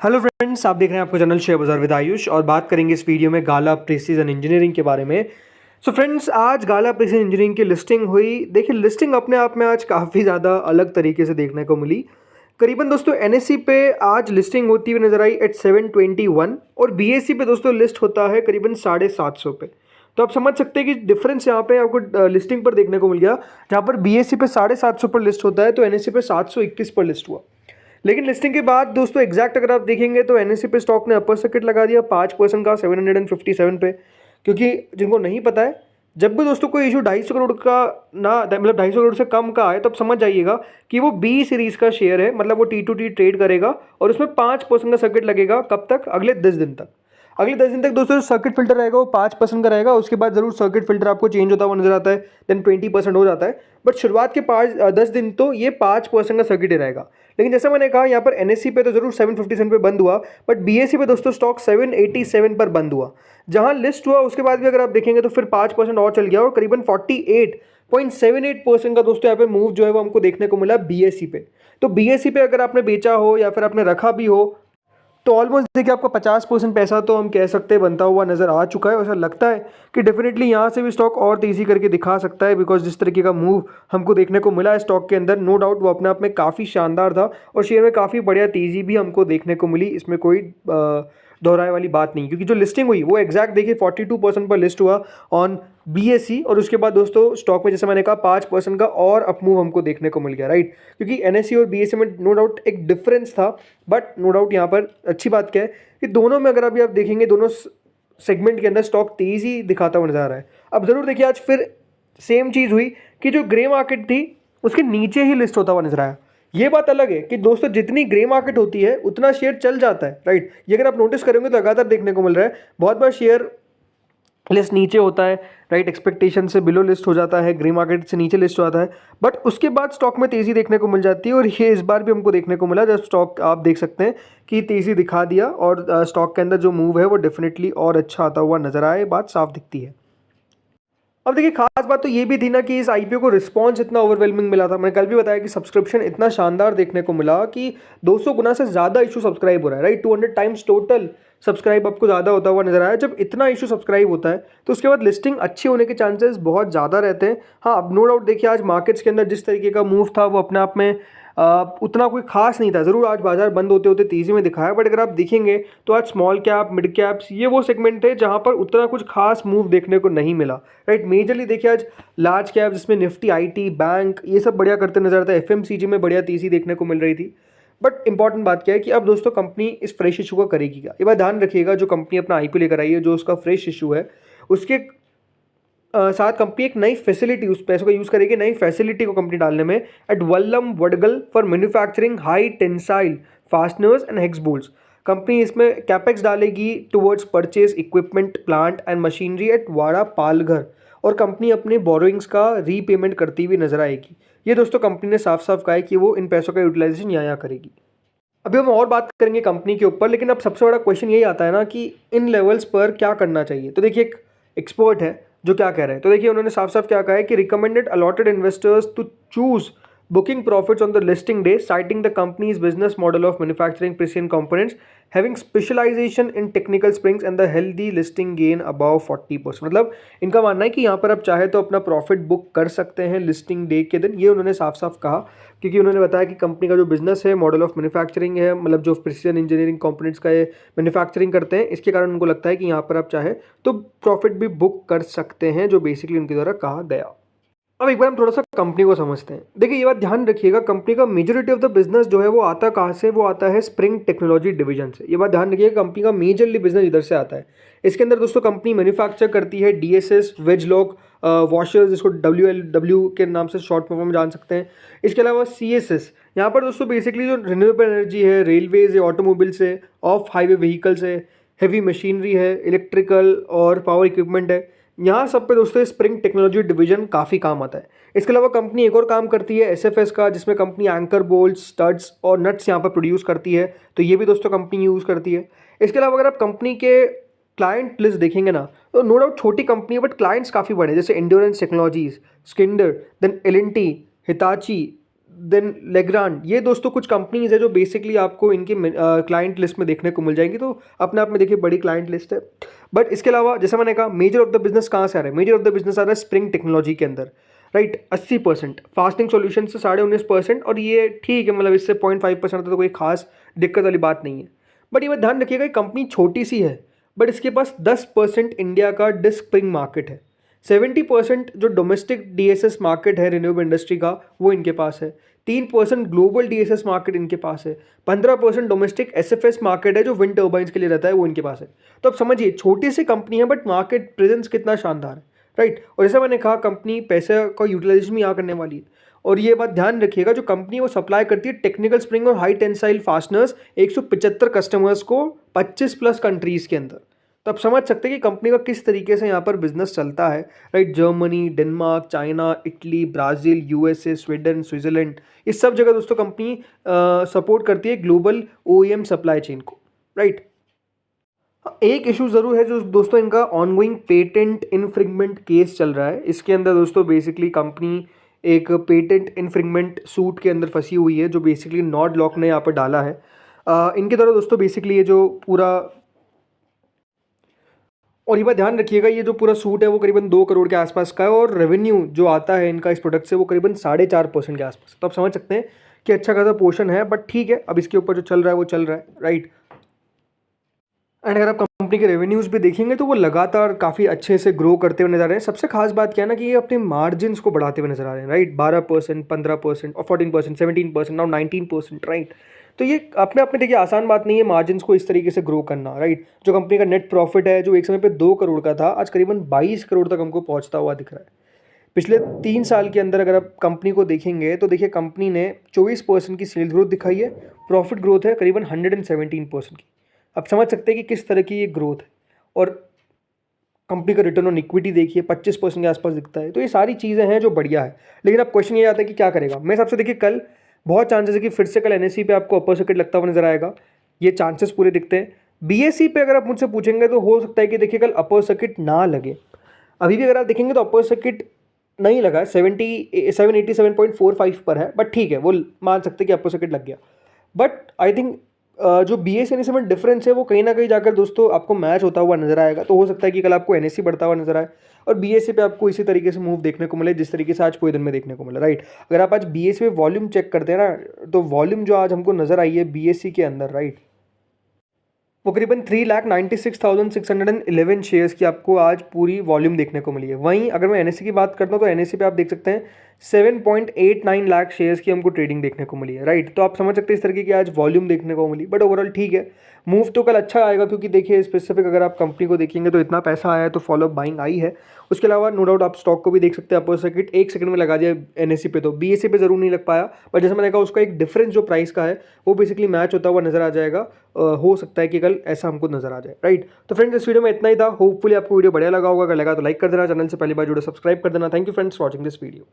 Hello friends, आप देख रहे हैं आपका चैनल शेयर बाजार विद आयुष और बात करेंगे इस वीडियो में गाला प्रिसिजन इंजीनियरिंग के बारे में। सो फ्रेंड्स, आज गाला प्रिसिजन इंजीनियरिंग की लिस्टिंग हुई। देखिए, लिस्टिंग अपने आप में आज काफ़ी ज़्यादा अलग तरीके से देखने को मिली। करीबन दोस्तों एनएससी पे आज लिस्टिंग होती हुई नजर आई एट 721 और बीएससी पे दोस्तों लिस्ट होता है करीबन 750 पे। तो आप समझ सकते हैं कि डिफरेंस यहाँ पे आपको लिस्टिंग पर देखने को मिल गया। जहाँ पर बीएससी पे 750 पर लिस्ट होता है तो एनएससी पे 721 पर लिस्ट हुआ। लेकिन लिस्टिंग के बाद दोस्तों एग्जैक्ट अगर आप देखेंगे तो एनएससी पे स्टॉक ने अपर सर्किट लगा दिया 5% का 757 पे। क्योंकि जिनको नहीं पता है, जब भी दोस्तों कोई इशू 250 करोड़ का ना मतलब 250 करोड़ से कम का आए तो आप समझ जाइएगा कि वो बी सीरीज का शेयर है, मतलब वो टी टू टी ट्रेड करेगा और उसमें 5% का सर्किट लगेगा। कब तक? अगले 10 दिन तक। अगले 10 दिन तक दोस्तों सर्किट फिल्टर रहेगा वो 5% का रहेगा। उसके बाद जरूर सर्किट फिल्टर आपको चेंज होता हुआ नजर आता है, देन 20% हो जाता है। बट शुरुआत के 10 दिन तो ये 5% का सर्किट ही रहेगा। लेकिन जैसा मैंने कहा, यहाँ पर एनएससी पे तो जरूर 757 पे बंद हुआ, बट बीएससी पे दोस्तों स्टॉक 787 पर बंद हुआ। जहां लिस्ट हुआ उसके बाद भी अगर आप देखेंगे तो फिर 5% और चल गया और करीबन 48.78% का दोस्तों यहाँ पे मूव जो है वो हमको देखने को मिला बीएससी पे। तो बीएससी पे अगर आपने बेचा हो या फिर आपने रखा भी हो तो ऑलमोस्ट देखिए आपका 50% पैसा तो हम कह सकते हैं बनता हुआ नजर आ चुका है। ऐसा लगता है कि डेफिनेटली यहाँ से भी स्टॉक और तेजी करके दिखा सकता है, बिकॉज जिस तरीके का मूव हमको देखने को मिला है स्टॉक के अंदर, नो डाउट वो अपने आप में काफ़ी शानदार था और शेयर में काफ़ी बढ़िया तेजी भी हमको देखने को मिली। इसमें कोई दोहराए वाली बात नहीं, क्योंकि जो लिस्टिंग हुई वो एग्जैक्ट देखिए 42% पर लिस्ट हुआ ऑन बीएससी और उसके बाद दोस्तों स्टॉक में जैसे मैंने कहा 5% का और अप मूव हमको देखने को मिल गया, राइट। क्योंकि एनएससी और बीएससी में नो डाउट एक डिफरेंस था, बट नो डाउट यहाँ पर अच्छी बात क्या है कि दोनों में अगर अभी आप देखेंगे दोनों सेगमेंट के अंदर स्टॉक तेजी दिखाता हुआ नजर आ रहा है। अब जरूर देखिए आज फिर सेम चीज़ हुई कि जो ग्रे मार्केट थी उसके नीचे ही लिस्ट होता हुआ नजर आया। ये बात अलग है कि दोस्तों जितनी ग्रे मार्केट होती है उतना शेयर चल जाता है, राइट। ये अगर आप नोटिस करेंगे तो लगातार देखने को मिल रहा है। बहुत बार शेयर लिस्ट नीचे होता है, राइट, एक्सपेक्टेशन से बिलो लिस्ट हो जाता है, ग्रे मार्केट से नीचे लिस्ट हो जाता है, बट उसके बाद स्टॉक में तेज़ी देखने को मिल जाती है। और ये इस बार भी हमको देखने को मिला जब स्टॉक आप देख सकते हैं कि तेज़ी दिखा दिया और स्टॉक के अंदर जो मूव है वो डेफिनेटली और अच्छा आता हुआ नजर आए, बात साफ दिखती है। अब देखिए, खास बात तो ये भी थी ना कि इस आईपीओ को रिस्पांस इतना ओवरवेलमिंग मिला था। मैंने कल भी बताया कि सब्सक्रिप्शन इतना शानदार देखने को मिला कि 200 गुना से ज़्यादा इशू सब्सक्राइब हो रहा है, राइट। 200 टाइम्स टोटल सब्सक्राइब आपको ज़्यादा होता हुआ नजर आया। जब इतना इशू सब्सक्राइब होता है तो उसके बाद लिस्टिंग अच्छी होने के चांसेस बहुत ज़्यादा रहते हैं। हाँ, अब नो डाउट देखिए आज मार्केट्स के अंदर जिस तरीके का मूव था वो अपने आप में उतना कोई खास नहीं था। ज़रूर आज बाजार बंद होते होते तेज़ी में दिखाया, बट अगर आप देखेंगे तो आज स्मॉल कैप, मिड कैप्स, ये वो सेगमेंट थे जहाँ पर उतना कुछ खास मूव देखने को नहीं मिला, राइट। मेजरली देखिए आज लार्ज कैप जिसमें निफ्टी, आईटी, बैंक, ये सब बढ़िया करते नजर आता है। एफएमसीजी में बढ़िया तेज़ी देखने को मिल रही थी। बट इंपॉर्टेंट बात क्या है कि अब दोस्तों कंपनी इस फ्रेश इशू को करेगी क्या, ये बात ध्यान रखिएगा। जो कंपनी अपना आईपीओ लेकर आई है, जो उसका फ्रेश इशू है, उसके साथ कंपनी एक नई फैसिलिटी, उस पैसों का यूज़ करेगी नई फैसिलिटी को कंपनी डालने में at Vallam Vadgal for manufacturing high tensile fasteners and hex bolts. Company इसमें कैपेक्स डालेगी towards purchase equipment, plant and machinery at Wada Palghar, और कंपनी अपने बोरोइंग्स का रीपेमेंट करती हुई नजर आएगी। ये दोस्तों कंपनी ने साफ साफ कहा है कि वो इन पैसों का यूटिलाइजेशन यहाँ करेगी। अभी हम और बात करेंगे कंपनी के ऊपर, लेकिन अब सबसे बड़ा क्वेश्चन यही आता है ना कि इन लेवल्स पर क्या करना चाहिए। तो देखिए, एक एक्सपर्ट है जो क्या कह रहे हैं, तो देखिए उन्होंने साफ साफ क्या कहा है कि recommended allotted investors to choose booking profits on the listing day, citing the company's business model of manufacturing precision components, having specialization in technical springs and the healthy listing gain above 40%। मतलब इनका मानना है कि यहाँ पर आप चाहे तो अपना प्रॉफिट बुक कर सकते हैं लिस्टिंग डे के दिन। ये उन्होंने साफ साफ कहा, क्योंकि उन्होंने बताया कि कंपनी का जो बिजनेस है, मॉडल ऑफ मैन्युफैक्चरिंग है, मतलब जो प्रिसीजन इंजीनियरिंग कंपोनेंट्स का ये मैन्युफैक्चरिंग करते हैं, इसके कारण उनको लगता है कि यहाँ पर आप चाहे तो प्रॉफिट भी बुक कर सकते हैं, जो बेसिकली उनके द्वारा कहा गया। अब एक बार हम थोड़ा सा कंपनी को समझते हैं। देखिए, ये बात ध्यान रखिएगा, कंपनी का मेजॉरिटी ऑफ द बिजनेस जो है वो आता कहाँ से, वो आता है स्प्रिंग टेक्नोलॉजी डिवीजन से। ये बात ध्यान रखिएगा, कंपनी का मेजरली बिजनेस इधर से आता है। इसके अंदर दोस्तों कंपनी मैन्युफैक्चर करती है डीएसएस, वेज लॉक वॉशर्स, जिसको WLW के नाम से शॉर्ट फॉर्म में जान सकते हैं। इसके अलावा CSS, यहाँ पर दोस्तों बेसिकली जो रिन्यूएबल एनर्जी है, रेलवेज है, ऑटोमोबाइल्स है, ऑफ हाईवे व्हीकल्स है, हैवी मशीनरी है, इलेक्ट्रिकल और पावर इक्विपमेंट है, यहाँ सब पे दोस्तों स्प्रिंग टेक्नोलॉजी डिवीजन काफ़ी काम आता है। इसके अलावा कंपनी एक और काम करती है SFS का, जिसमें कंपनी एंकर बोल्ट्स, स्टड्स और नट्स यहाँ पर प्रोड्यूस करती है, तो ये भी दोस्तों कंपनी यूज़ करती है। इसके अलावा अगर आप कंपनी के क्लाइंट लिस्ट देखेंगे ना, तो नो डाउट छोटी कंपनी है, बट क्लाइंट्स काफ़ी बड़े, जैसे Endurance Technologies, Schneider, then L&T, Hitachi, then Legrand, ये दोस्तों कुछ कंपनीज है जो बेसिकली आपको इनकी क्लाइंट लिस्ट में देखने को मिल जाएंगी। तो अपने आप में देखिए बड़ी क्लाइंट लिस्ट है। बट इसके अलावा जैसे मैंने कहा मेजर ऑफ द बिजनेस कहाँ से आ रहा है, मेजर ऑफ द बिजनेस आ रहा है स्प्रिंग टेक्नोलॉजी के अंदर, राइट। 80%, फास्टिंग सॉल्यूशन से 19.5%, और ये ठीक है, मतलब इससे 0.5% तो कोई खास दिक्कत वाली बात नहीं है। बट ये बात ध्यान रखिएगा कंपनी छोटी सी है, बट इसके पास 10% इंडिया का डिस्क स्प्रिंग मार्केट है। 70% जो डोमेस्टिक डीएसएस मार्केट है रिन्यूएबल इंडस्ट्री का, वो इनके पास है। 3% ग्लोबल डीएसएस मार्केट इनके पास है। 15% डोमेस्टिक एसएफएस मार्केट है जो विंड टर्बाइंस के लिए रहता है, वो इनके पास है। तो अब समझिए छोटी सी कंपनी है बट मार्केट प्रेजेंस कितना शानदार है, राइट। और जैसे मैंने कहा कंपनी पैसे का यूटिलाइजेशन भी यहाँ करने वाली है। और ये बात ध्यान रखिएगा जो कंपनी वो सप्लाई करती है टेक्निकल स्प्रिंग और हाई टेंसाइल फास्टनर्स 175 कस्टमर्स को 25+ कंट्रीज़ के अंदर। तो आप समझ सकते हैं कि कंपनी का किस तरीके से यहाँ पर बिजनेस चलता है, right. Germany, Denmark, China, Italy, Brazil, USA, Sweden, Switzerland, इस सब जगह दोस्तों कंपनी सपोर्ट करती है ग्लोबल ओईएम सप्लाई चेन को, राइट। एक इशू ज़रूर है जो दोस्तों इनका ऑनगोइंग पेटेंट इन्फ्रिंगमेंट केस चल रहा है। इसके अंदर दोस्तों बेसिकली कंपनी एक पेटेंट इन्फ्रिंगमेंट सूट के अंदर फंसी हुई है जो बेसिकली नॉर्ड लॉक ने यहाँ पर डाला है। इनके द्वारा दोस्तों बेसिकली ये जो पूरा, और ये बात ध्यान रखिएगा ये जो पूरा सूट है वो करीबन 2 करोड़ के आसपास का है, और रेवेन्यू जो आता है इनका इस प्रोडक्ट से वो करीबन 4.5% के आसपास। तो आप समझ सकते हैं कि अच्छा खासा पोर्शन है, बट ठीक है, अब इसके ऊपर जो चल रहा है वो चल रहा है, राइट। एंड अगर आप कंपनी के रेवेन्यूज़ भी देखेंगे तो वो लगातार काफ़ी अच्छे से ग्रो करते हुए नजर आ रहे हैं। सबसे खास बात क्या है ना कि ये अपने मार्जिन्स को बढ़ाते हुए नजर आ रहे हैं, राइट। 12%, 15% और 14%, 17%, नाउ 19%, राइट। तो ये अपने आप में देखिए आसान बात नहीं है मार्जिन्स को इस तरीके से ग्रो करना, राइट। जो कंपनी का नेट प्रॉफिट है जो एक समय पे 2 करोड़ का था, आज करीबन 22 करोड़ तक हमको पहुंचता हुआ दिख रहा है। पिछले 3 साल के अंदर अगर आप कंपनी को देखेंगे तो देखिए कंपनी ने 24% की सेल्स ग्रोथ दिखाई है, प्रॉफिट ग्रोथ है करीबन 117% की। आप समझ सकते हैं कि किस तरह की ये ग्रोथ है। और कंपनी का रिटर्न ऑन इक्विटी देखिए 25% के आसपास दिखता है। तो ये सारी चीज़ें हैं जो बढ़िया है। लेकिन अब क्वेश्चन ये आता है कि क्या करेगा। मेरे हिसाब से देखिए कल बहुत चांसेस है कि फिर से कल एनएसई पे आपको अपर सर्किट लगता हुआ नजर आएगा, ये चांसेस पूरे दिखते हैं। बीएसई पे अगर आप मुझसे पूछेंगे तो हो सकता है कि देखिए कल अपर सर्किट ना लगे। अभी भी अगर आप देखेंगे तो अपर सर्किट नहीं लगा है, 787.45 पर है, बट ठीक है वो मान सकते हैं कि अपर सर्किट लग गया। बट आई थिंक जो बी एस एन में डिफरेंस है वो कहीं ना कहीं जाकर दोस्तों आपको मैच होता हुआ नजर आएगा। तो हो सकता है कि कल आपको एनएससी बढ़ता हुआ नजर आए और बीएससी पे आपको इसी तरीके से मूव देखने को मिले जिस तरीके से आज पूरे दिन में देखने को मिला, राइट। अगर आप आज बीएससी पे वॉल्यूम चेक करते हैं ना तो वॉल्यूम जो आज हमको नजर आई है बीएससी के अंदर, राइट, वो करीबन 3,96,611 शेयर्स की आपको आज पूरी वॉल्यूम देखने को मिली है। वहीं अगर मैं एनएससी की बात करता हूँ तो एनएससी पे आप देख सकते हैं 7.89 लाख शेयर्स की हमको ट्रेडिंग देखने को मिली है, राइट। तो आप समझ सकते हैं इस तरीके की आज वॉल्यूम देखने को मिली। बट ओवरऑल ठीक है, मूव तो कल अच्छा आएगा क्योंकि देखिए स्पेसिफिक अगर आप कंपनी को देखेंगे तो इतना पैसा आया है तो फॉलो बाइंग आई है। उसके अलावा नो डाउट आप स्टॉक को भी देख सकते हैं, अपर सर्किट 1 सेकंड में लगा दिया एनएससी पे, तो बीएससी पे जरूर नहीं लग पाया। बट जैसे मैंने कहा उसका एक डिफरेंस जो प्राइस का है वो बेसिकली मैच होता हुआ नजर आ जाएगा। हो सकता है कि कल ऐसा हमको नजर आ जाए, राइट। तो फ्रेंड्स इस वीडियो में इतना ही था। होपफुली आपको वीडियो बढ़िया लगा होगा। अगर लगा तो लाइक कर देना, चैनल से पहली बार जुड़े सब्सक्राइब कर देना। Thank you friends for watching this video.